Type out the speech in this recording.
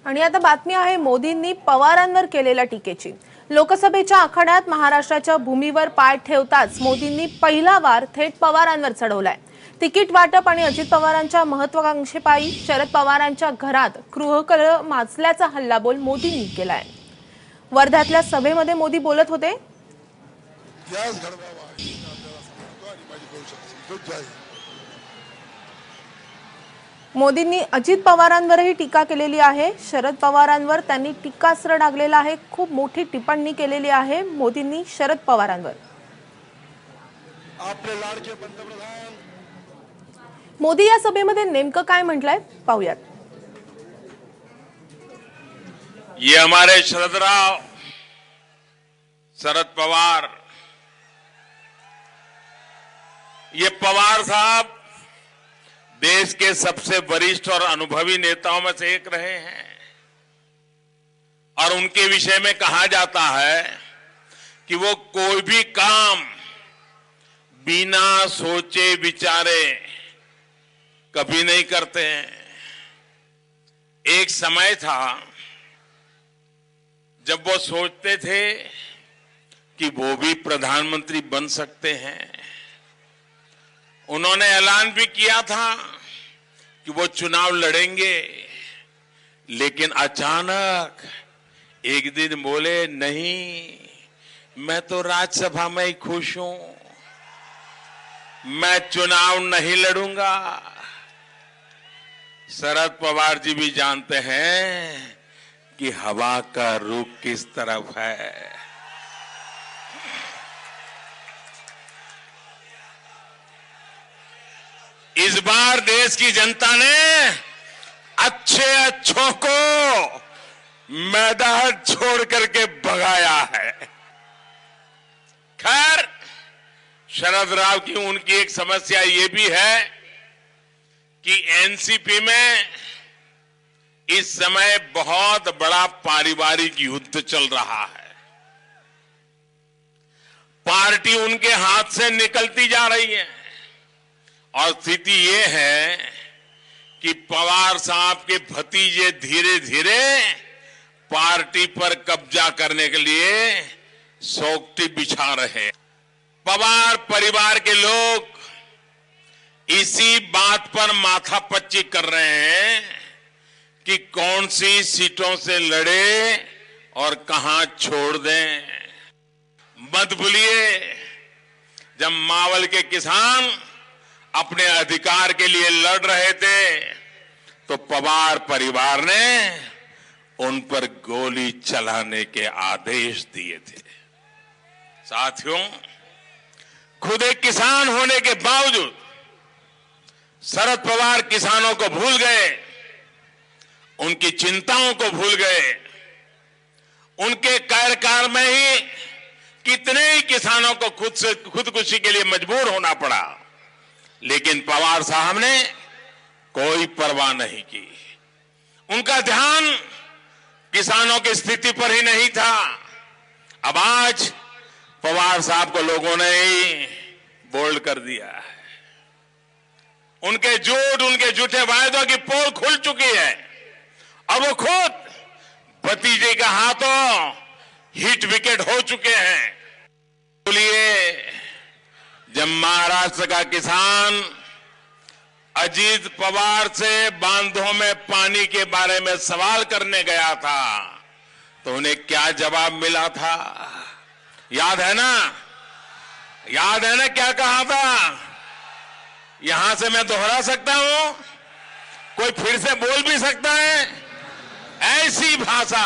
आणि आता बातमी आहे मोदींनी पवारांवर केलेल्या टीकेची। लोकसभेच्या आखाड्यात महाराष्ट्राच्या भूमीवर पाय ठेवताच मोदींनी पहिला वार थेट पवारांवर चढवलाय। तिकीट वाटप आणि अजित पवारांच्या महत्त्वाकांक्षेपायी शरद पवारांच्या घरात गृहकलह माजल्याचा हल्लाबोल मोदींनी केलाय। वर्ध्यातल्या सभेमध्ये मोदी बोलत होते। मोदींनी अजित पवारांवरही टीका केलेली आहे। शरद पवारांवर त्यांनी टीकास्त्र डागलेला आहे। खूप मोठी टिप्पणी केलेली आहे मोदींनी शरद पवारांवर। आपले लाडके पंतप्रधान मोदी या सभेमध्ये नेमकं काय म्हटलंय पाहूयात। ये हमारे शरद पवार, ये पवार साहब देश के सबसे वरिष्ठ और अनुभवी नेताओं में से एक रहे हैं और उनके विषय में कहा जाता है कि वो कोई भी काम बिना सोचे विचारे कभी नहीं करते हैं। एक समय था जब वो सोचते थे कि वो भी प्रधानमंत्री बन सकते हैं। उन्होंने ऐलान भी किया था कि वो चुनाव लड़ेंगे, लेकिन अचानक एक दिन बोले नहीं, मैं तो राज्यसभा में ही खुश हूं, मैं चुनाव नहीं लड़ूंगा। शरद पवार जी भी जानते हैं कि हवा का रुख किस तरफ है। इस बार देश की जनता ने अच्छों को मैदान छोड़ करके भगाया है। खैर, शरद राव की उनकी एक समस्या ये भी है कि एनसीपी में इस समय बहुत बड़ा पारिवारिक युद्ध चल रहा है। पार्टी उनके हाथ से निकलती जा रही है और स्थिति ये है कि पवार साहब के भतीजे धीरे धीरे पार्टी पर कब्जा करने के लिए सोगटी बिछा रहे हैं। पवार परिवार के लोग इसी बात पर माथापच्ची कर रहे हैं कि कौन सी सीटों से लड़े और कहां छोड़ दें। मत भूलिए, जब मावल के किसान अपने अधिकार के लिए लड़ रहे थे तो पवार परिवार ने उन पर गोली चलाने के आदेश दिए थे। साथियों, खुद एक किसान होने के बावजूद शरद पवार किसानों को भूल गए, उनकी चिंताओं को भूल गए। उनके कार्यकाल में ही कितने ही किसानों को खुदकुशी के लिए मजबूर होना पड़ा, लेकिन पवार साहब ने कोई परवाह नहीं की। उनका ध्यान किसानों की स्थिति पर ही नहीं था। अब आज पवार साहब को लोगों ने ही बोल्ड कर दिया है। उनके झूठे वायदों की पोल खुल चुकी है और वो खुद भतीजे के हाथों हिट विकेट हो चुके हैं। बोलिए, जब महाराष्ट्र का किसान अजीत पवार से बांधों में पानी के बारे में सवाल करने गया था तो उन्हें क्या जवाब मिला था? याद है ना? क्या कहा था? यहां से मैं दोहरा सकता हूं, कोई फिर से बोल भी सकता है। ऐसी भाषा